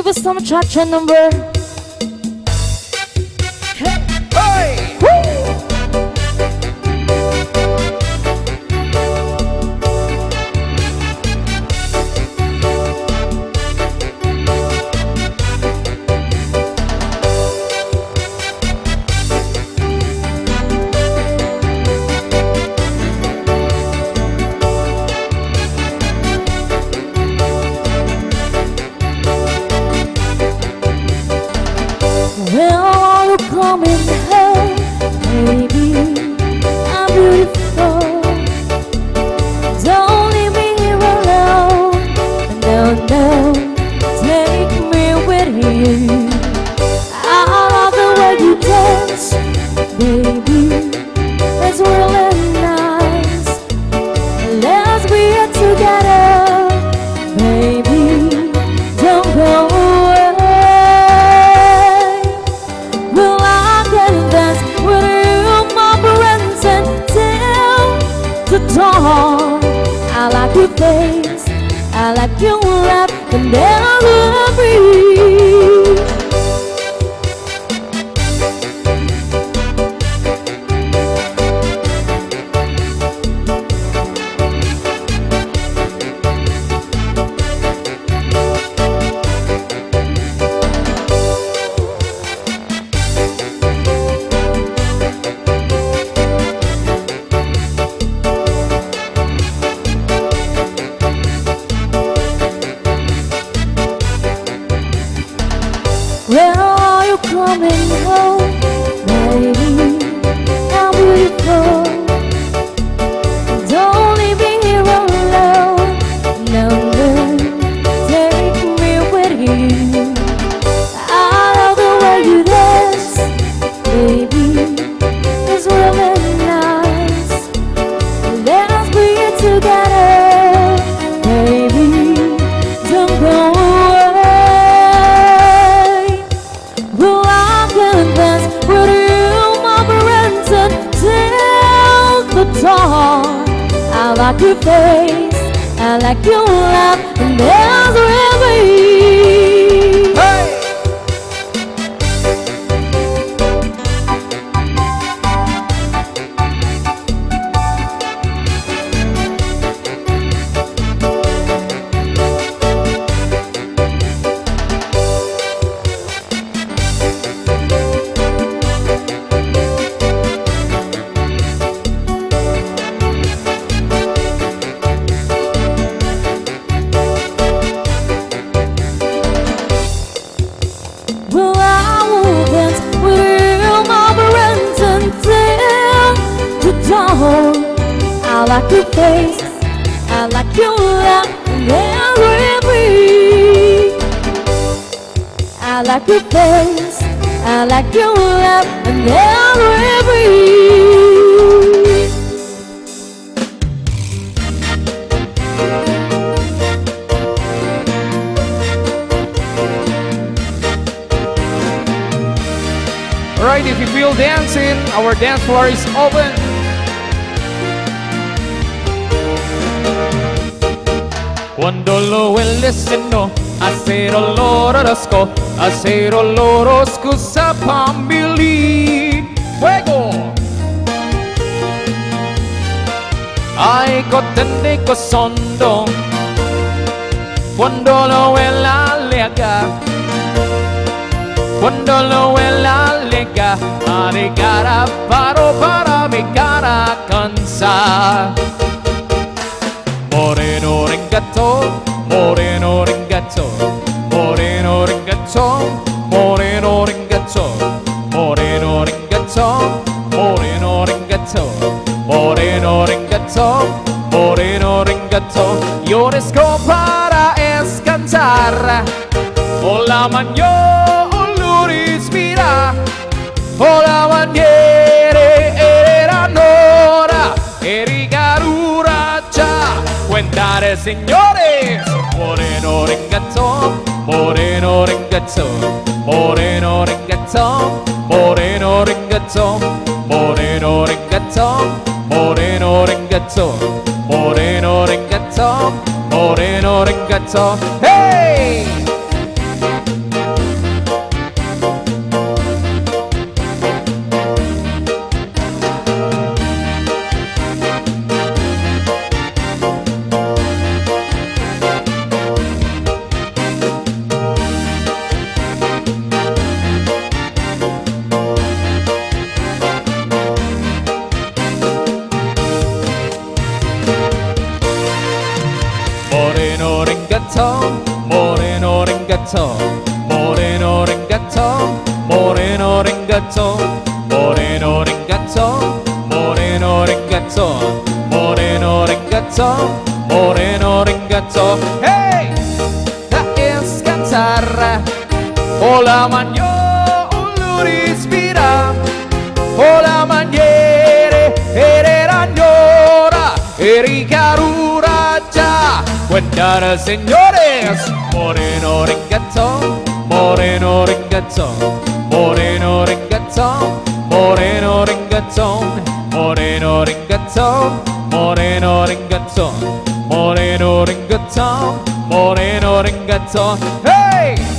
give us some cha-cha number. Hey! When are you coming home, baby? I'm beautiful. Don't leave me here alone. No, no, take me with you. I love the way you dance, baby. It's really nice. Let's be here together, baby. Don't go away. Well, I can dance with you, my friends, until the dawn. I like your face, I like your laugh, and then I will breathe. When are you coming home, baby? How beautiful. Don't leave me here alone. No, no, take me with you. I love the way you dance, baby. It's really nice. Let's be here together, baby. Don't go away. Well, I can dance with you, my friends, until the dawn. I like your face, I like your laugh, and there's really. Hey! Well, I will dance with you, my friends, until the dawn. I like your face, I like your laugh, and every. I like your face, I like your laugh, and every. Alright, if you feel dancing, our dance floor is open. Quando lo hueles no, acero lorosco, acero lorosco sa pambili. Fuego! Ay, cotende cosondo. Quando lo huela lega. Cuando lo huela lega, a de cara paro para mi cara cansar. Moreno ringato, moreno ringato, moreno ringato, moreno ringato, moreno ringato, moreno ringato, moreno ringato, moreno ringato. Io riesco para descansar, o la mañana respira, o la maniere era nora, e rigarura già, cuentare signores. Moreno ringazzo, moreno ringazzo, moreno ringazzo, moreno ringazzo, moreno ringazzo, moreno ringazzo, moreno ringazzo, moreno ringazzo. Hey! ringgato, moreno ringgato, moreno ringgato, moreno ringgato, moreno ringgato, moreno ringgato, moreno ringgato. Hey, da es cantar, o la magno respira, o la maniere era gnora, eri carura già, guardare señores, moreno ringgato, moreno ringgato, moreno ringgato, moreno ringgato, moreno ringgato, moreno ringgato, moreno ringgato, moreno ringgato. Hey!